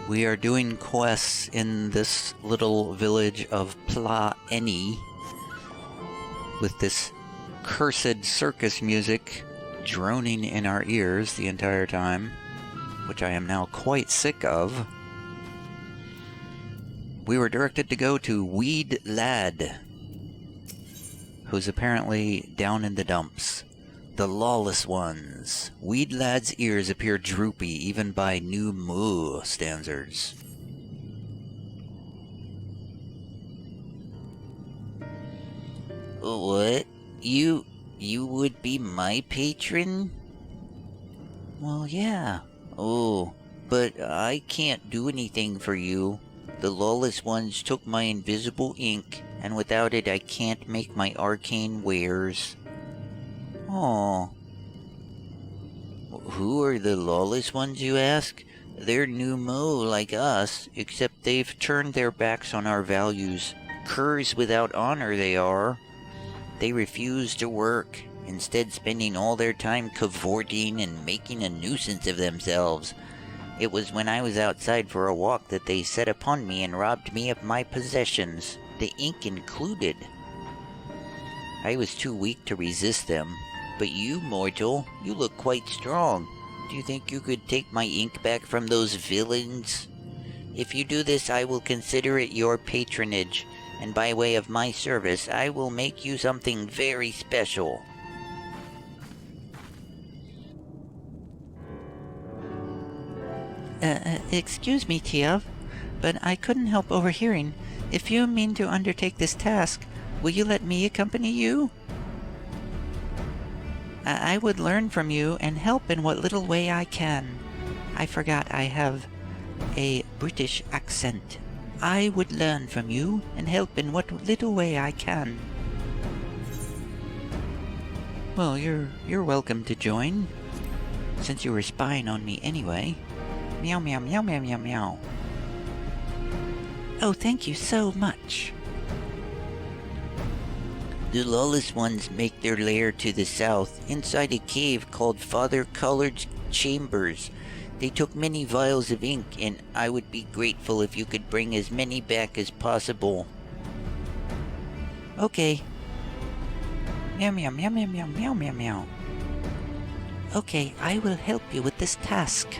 We are doing quests in this little village of Pla-Eni with this cursed circus music droning in our ears the entire time, which I am now quite sick of. We were directed to go to Weed Lad, who's apparently down in the dumps. The Lawless ones. Weed Lad's ears appear droopy even by New Moo standards. What? You would be my patron? Well, yeah. Oh, but I can't do anything for you. The Lawless ones took my invisible ink, and without it I can't make my arcane wares. Oh. Who are the Lawless ones, you ask? They're New Mo like us, except they've turned their backs on our values. Curs without honor they are. They refuse to work, instead spending all their time cavorting and making a nuisance of themselves. It was when I was outside for a walk that they set upon me and robbed me of my possessions, the ink included. I was too weak to resist them. But you, mortal, you look quite strong. Do you think you could take my ink back from those villains? If you do this, I will consider it your patronage, and by way of my service, I will make you something very special. Excuse me, Tiev, but I couldn't help overhearing. If you mean to undertake this task, will you let me accompany you? I would learn from you and help in what little way I can. I forgot I have a British accent. I would learn from you and help in what little way I can. Well, you're welcome to join, since you were spying on me anyway. Meow meow meow meow meow meow. Oh, thank you so much. The Lawless ones make their lair to the south, inside a cave called Father Collard's Chambers. They took many vials of ink, and I would be grateful if you could bring as many back as possible. Okay. Meow meow meow meow meow meow meow meow. Okay, I will help you with this task.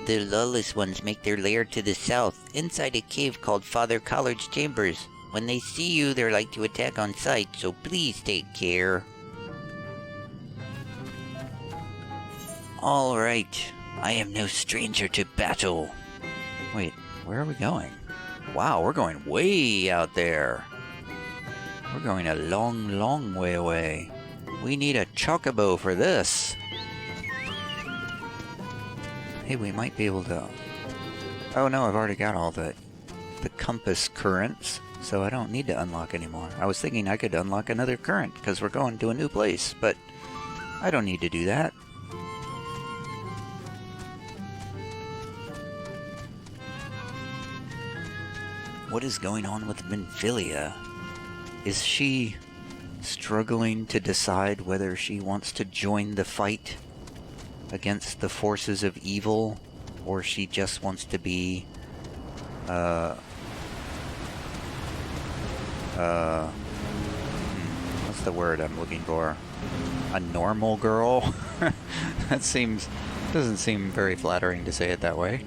The Lawless ones make their lair to the south, inside a cave called Father Collard's Chambers. When they see you, they're like to attack on sight, so please take care. Alright, I am no stranger to battle. Wait, where are we going? Wow, we're going way out there. We're going a long, long way away. We need a chocobo for this. Hey, we might be able to... Oh no, I've already got all the compass currents, so I don't need to unlock anymore. I was thinking I could unlock another current, because we're going to a new place, but I don't need to do that. What is going on with Minfilia? Is she struggling to decide whether she wants to join the fight against the forces of evil, or she just wants to be what's the word I'm looking for? A normal girl? That doesn't seem very flattering to say it that way.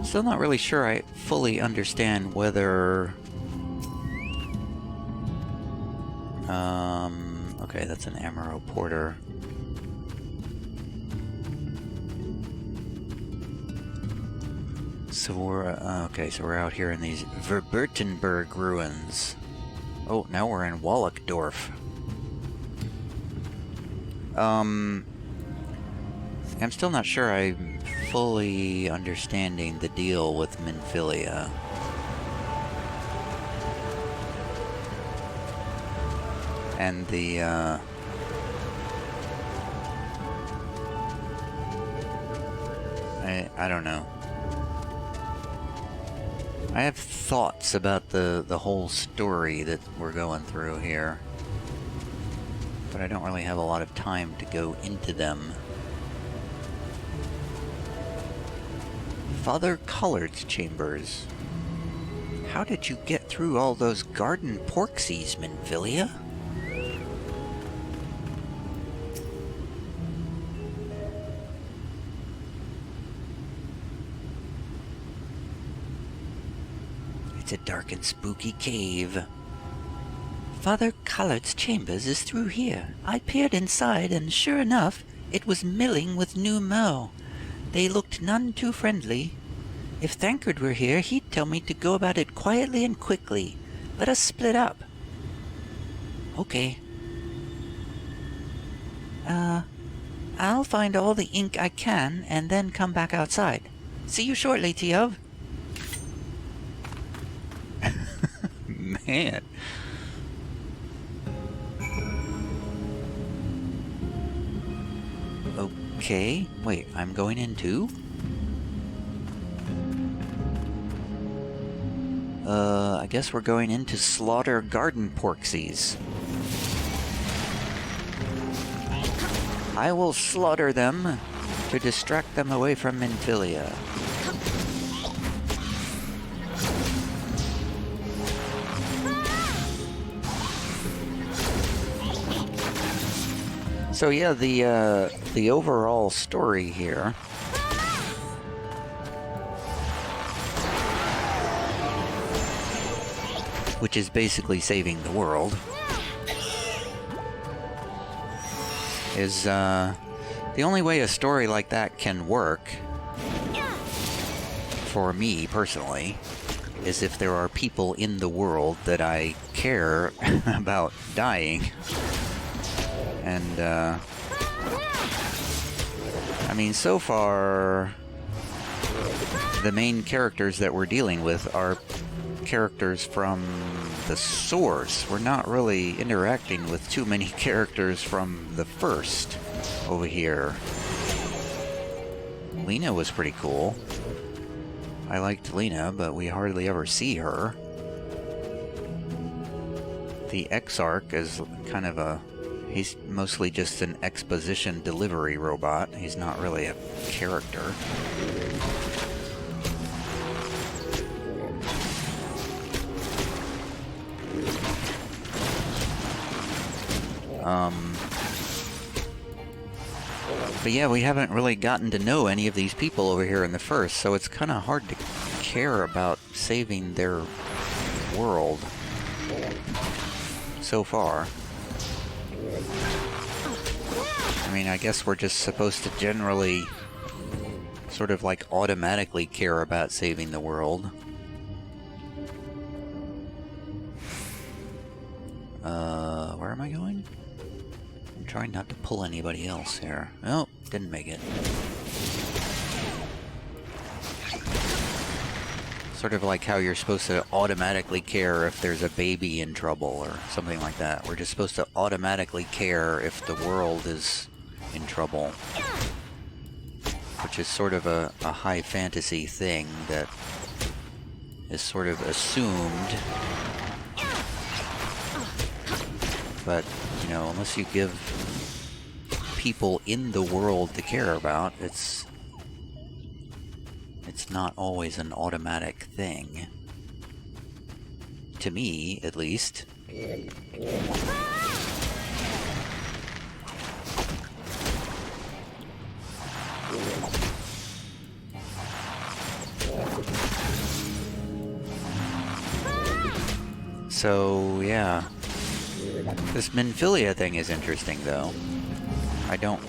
Still not really sure I fully understand whether... okay, that's an Amaro Porter. So we're, okay, so we're out here in these Verbertenberg ruins. Oh, now we're in Wallachdorf. I'm still not sure I'm fully understanding the deal with Minfilia. And the, I don't know. I have thoughts about the whole story that we're going through here, but I don't really have a lot of time to go into them. Father Collard's chambers. How did you get through all those garden porxies, Minfilia? It's a dark and spooky cave. Father Collard's chambers is through here. I peered inside, and sure enough, it was milling with new mow. They looked none too friendly. If Thancred were here, he'd tell me to go about it quietly and quickly. Let us split up. Okay. I'll find all the ink I can, and then come back outside. See you shortly, Tiyov. Man. Okay. Wait, I'm going in too? I guess we're going in to slaughter garden porxies. I will slaughter them to distract them away from Minfilia. So yeah, the overall story here which is basically saving the world, is the only way a story like that can work, for me personally, is if there are people in the world that I care about dying. And, I mean, so far, the main characters that we're dealing with are characters from the source. We're not really interacting with too many characters from the first over here. Lena was pretty cool. I liked Lena, but we hardly ever see her. The Exarch is kind of a... he's mostly just an exposition delivery robot. He's not really a character. But yeah, we haven't really gotten to know any of these people over here in the first, so it's kind of hard to care about saving their world so far. I mean, I guess we're just supposed to generally sort of like automatically care about saving the world. Where am I going? I'm trying not to pull anybody else here. Oh, didn't make it. Sort of like how you're supposed to automatically care if there's a baby in trouble or something like that. We're just supposed to automatically care if the world is in trouble. Which is sort of a high fantasy thing that is sort of assumed. But, you know, unless you give people in the world to care about, it's not always an automatic thing. To me, at least. So, yeah. This Minfilia thing is interesting, though. I don't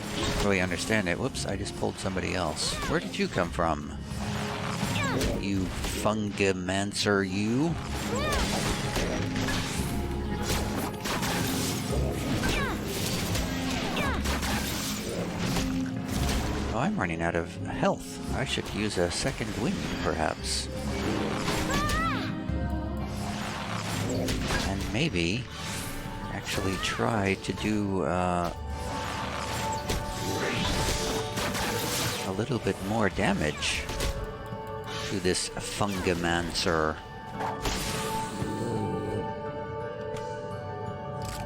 really understand it. Whoops, I just pulled somebody else. Where did you come from? You fungimancer, you? Oh, I'm running out of health. I should use a second wind, perhaps. And maybe actually try to do a little bit more damage. to this fungomancer.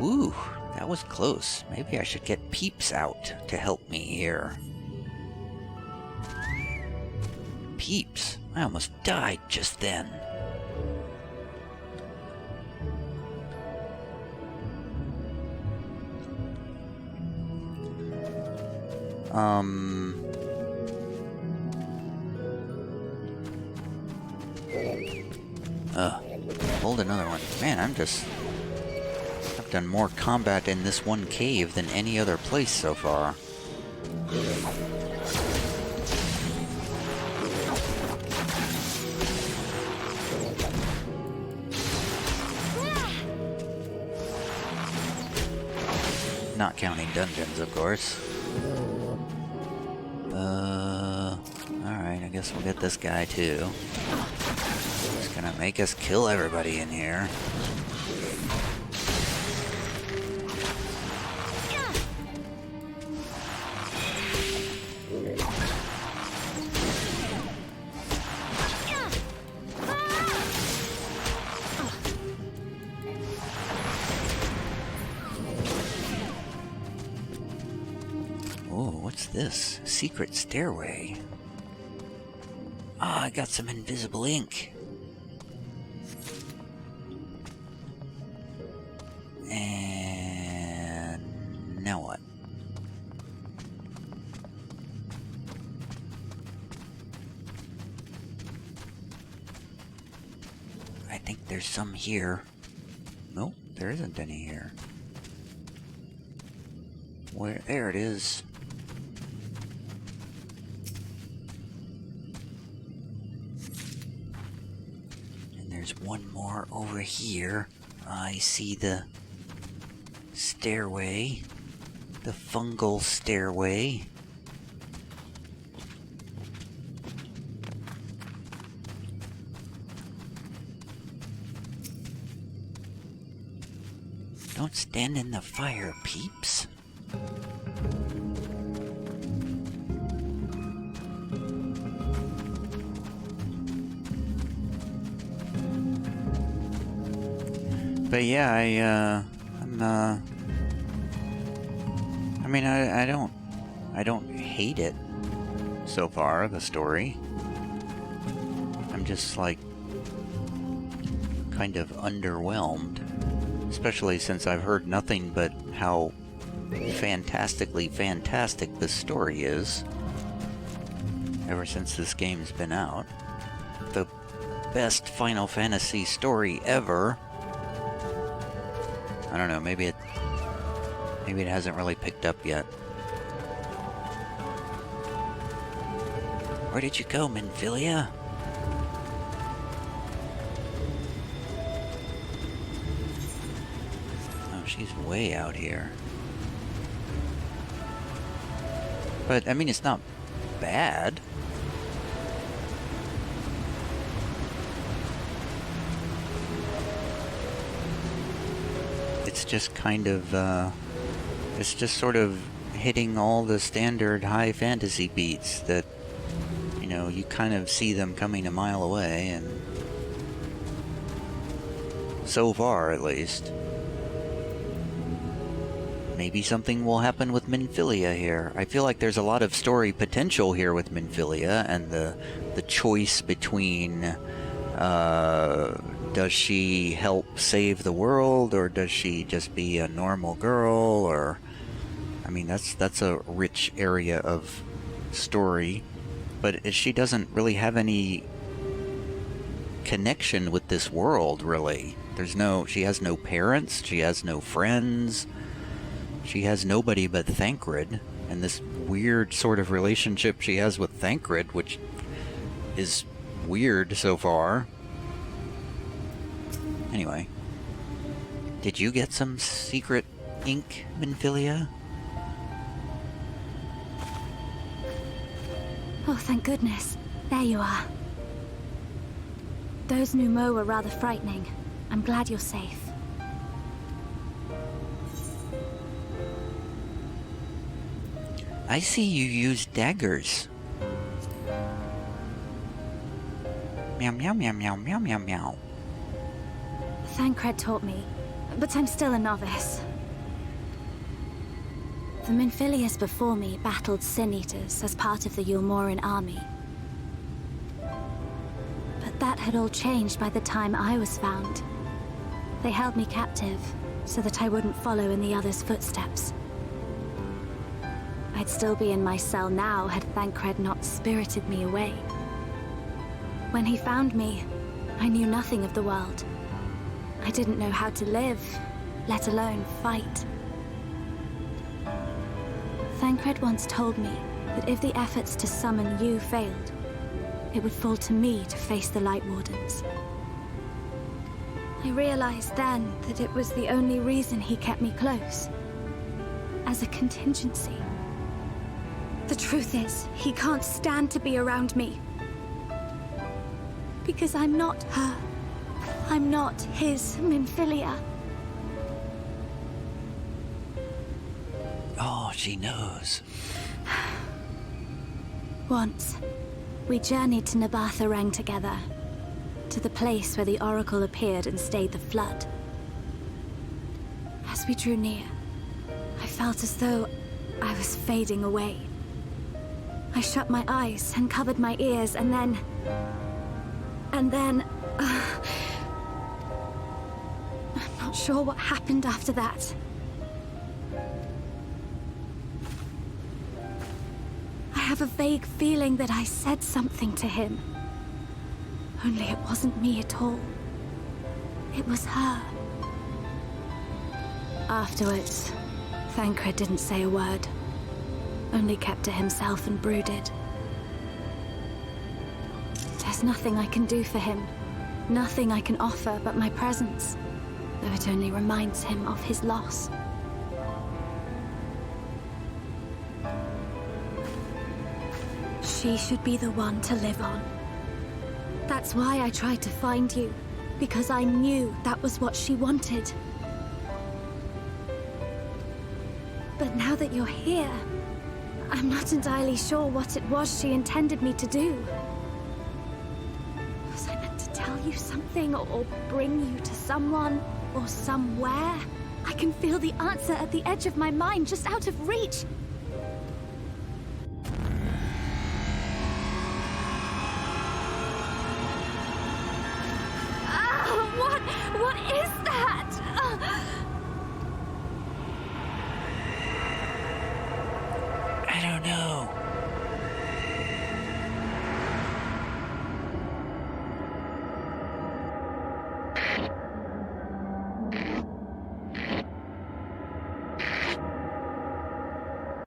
Ooh, that was close. Maybe I should get Peeps out to help me here. Peeps? I almost died just then. Hold another one. Man, I've done more combat in this one cave than any other place so far. Not counting dungeons, of course. Alright, I guess we'll get this guy too. He's gonna make us kill everybody in here. What's this? Secret stairway. Ah, I got some invisible ink. And now what? I think there's some here. Nope, there isn't any here. Where? There it is. There's one more over here. I see the stairway. The fungal stairway. Don't stand in the fire, Peeps. But yeah, I mean, I don't hate it so far, the story. I'm just like kind of underwhelmed, especially since I've heard nothing but how fantastically fantastic this story is ever since this game's been out. The best Final Fantasy story ever. I don't know, maybe it hasn't really picked up yet. Where did you go, Minfilia? Oh, she's way out here. But, I mean, it's not bad. It's just kind of, it's just sort of hitting all the standard high fantasy beats that, you know, you kind of see them coming a mile away, and so far, at least. Maybe something will happen with Minfilia here. I feel like there's a lot of story potential here with Minfilia, and the choice between, does she help save the world, or does she just be a normal girl, or... I mean, that's a rich area of story, but she doesn't really have any connection with this world, really. She has no parents, she has no friends, she has nobody but Thancred, and this weird sort of relationship she has with Thancred, which is weird so far. Anyway, did you get some secret ink, Minfilia? Oh, thank goodness. There you are. Those Numo were rather frightening. I'm glad you're safe. I see you use daggers. Meow, meow, meow, meow, meow, meow, meow. Thancred taught me, but I'm still a novice. The Minfilius before me battled Sin Eaters as part of the Yulmoran army. But that had all changed by the time I was found. They held me captive, so that I wouldn't follow in the others' footsteps. I'd still be in my cell now had Thancred not spirited me away. When he found me, I knew nothing of the world. I didn't know how to live, let alone fight. Thancred once told me that if the efforts to summon you failed, it would fall to me to face the Light Wardens. I realized then that it was the only reason he kept me close. As a contingency. The truth is, he can't stand to be around me. Because I'm not her. I'm not his Minfilia. Oh, she knows. Once, we journeyed to Nabatha Reng together. To the place where the Oracle appeared and stayed the flood. As we drew near, I felt as though I was fading away. I shut my eyes and covered my ears, and then... I'm not sure what happened after that. I have a vague feeling that I said something to him. Only it wasn't me at all. It was her. Afterwards, Thancred didn't say a word. Only kept to himself and brooded. There's nothing I can do for him. Nothing I can offer but my presence. Though it only reminds him of his loss. She should be the one to live on. That's why I tried to find you, because I knew that was what she wanted. But now that you're here, I'm not entirely sure what it was she intended me to do. Was I meant to tell you something, or bring you to someone, or somewhere? I can feel the answer at the edge of my mind, just out of reach. What is that? I don't know.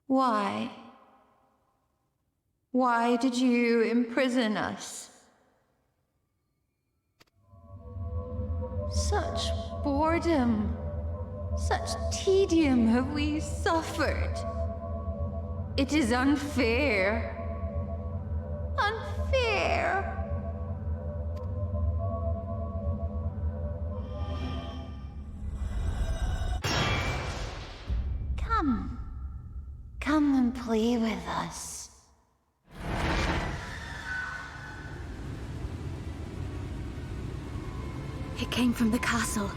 Why? Why did you imprison us? Such boredom, such tedium have we suffered. It is unfair. Unfair. Come. Come and play with us. It came from the castle.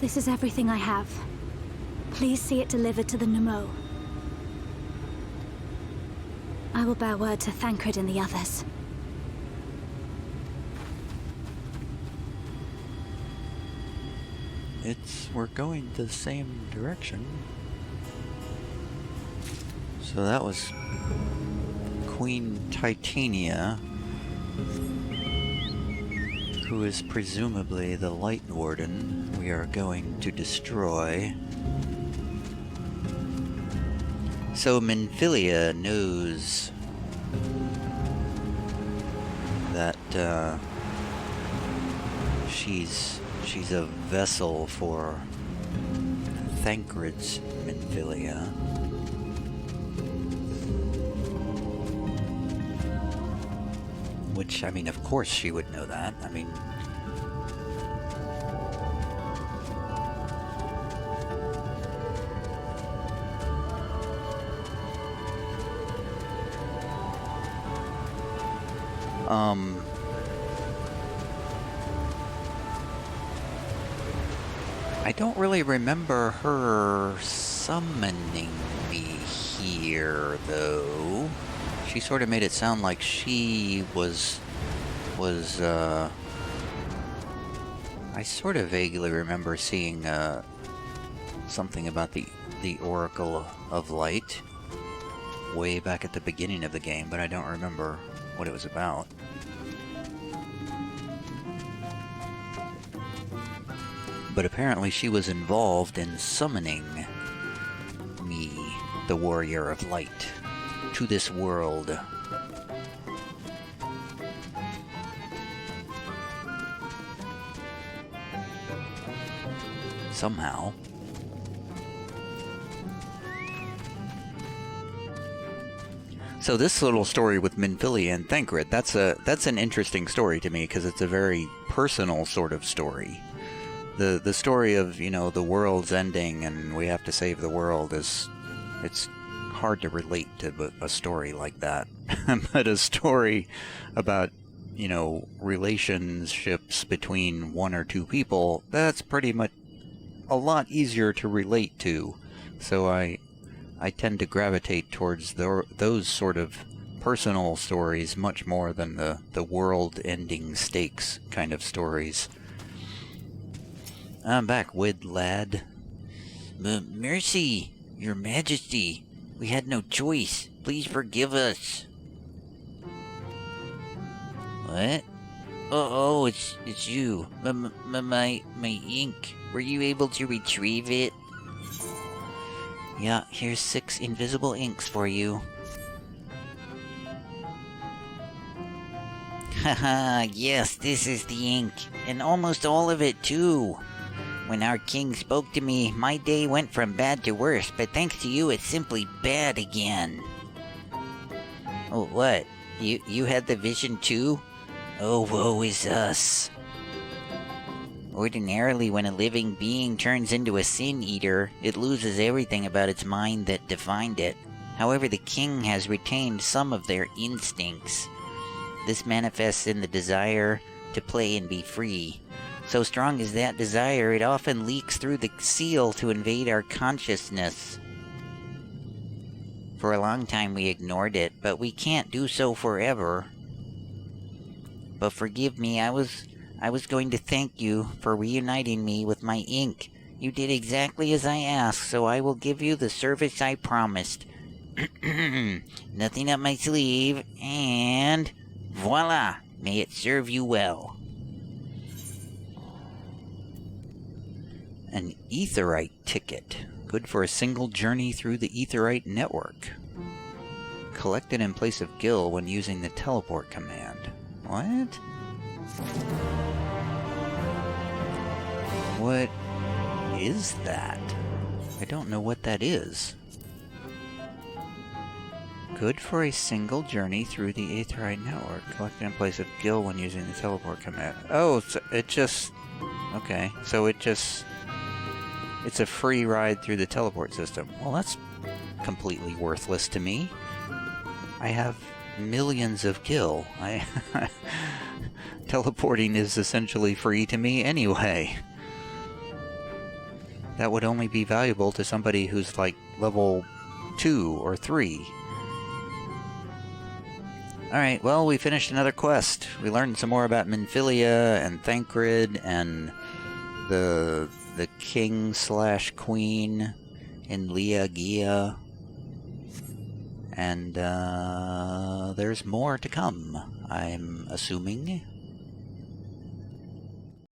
This is everything I have. Please see it delivered to the Nemo. I will bear word to Thancred and the others. We're going the same direction. So that was Queen Titania, who is presumably the Light Warden we are going to destroy. So Minfilia knows that she's a vessel for Thancred's Minfilia. Which, I mean, of course she would know that. I mean, I don't really remember her summoning me here, though. She sort of made it sound like she was, I sort of vaguely remember seeing, something about the Oracle of Light way back at the beginning of the game, but I don't remember what it was about. But apparently she was involved in summoning me, the Warrior of Light, to this world. Somehow. So this little story with Minfilia and Thancred, that's an interesting story to me, because it's a very personal sort of story. The story of, you know, the world's ending and we have to save the world it's hard to relate to a story like that. But a story about, you know, relationships between one or two people, that's pretty much a lot easier to relate to. So I tend to gravitate towards those sort of personal stories much more than the world-ending stakes kind of stories. I'm back, Wid lad. Mercy, your majesty. We had no choice. Please forgive us. What? Oh, it's you. My ink. Were you able to retrieve it? Yeah, here's 6 invisible inks for you. Haha, yes, this is the ink. And almost all of it, too. When our king spoke to me, my day went from bad to worse, but thanks to you, it's simply bad again. Oh, what? You had the vision too? Oh, woe is us. Ordinarily, when a living being turns into a sin eater, it loses everything about its mind that defined it. However, the king has retained some of their instincts. This manifests in the desire to play and be free. So strong is that desire, it often leaks through the seal to invade our consciousness. For a long time we ignored it, but we can't do so forever. But forgive me, I was going to thank you for reuniting me with my ink. You did exactly as I asked, so I will give you the service I promised. Nothing up my sleeve, and voila! May it serve you well. An Aetheryte ticket. Good for a single journey through the Aetheryte network. Collected in place of Gil when using the teleport command. What? What is that? I don't know what that is. Good for a single journey through the Aetheryte network. Collected in place of Gil when using the teleport command. Oh, so it just... Okay, so it just... It's a free ride through the teleport system. Well, that's completely worthless to me. I have millions of Gil. Teleporting is essentially free to me anyway. That would only be valuable to somebody who's like level 2 or 3. Alright, well, we finished another quest. We learned some more about Minfilia and Thancred and the king/queen in Leagia. And there's more to come, I'm assuming.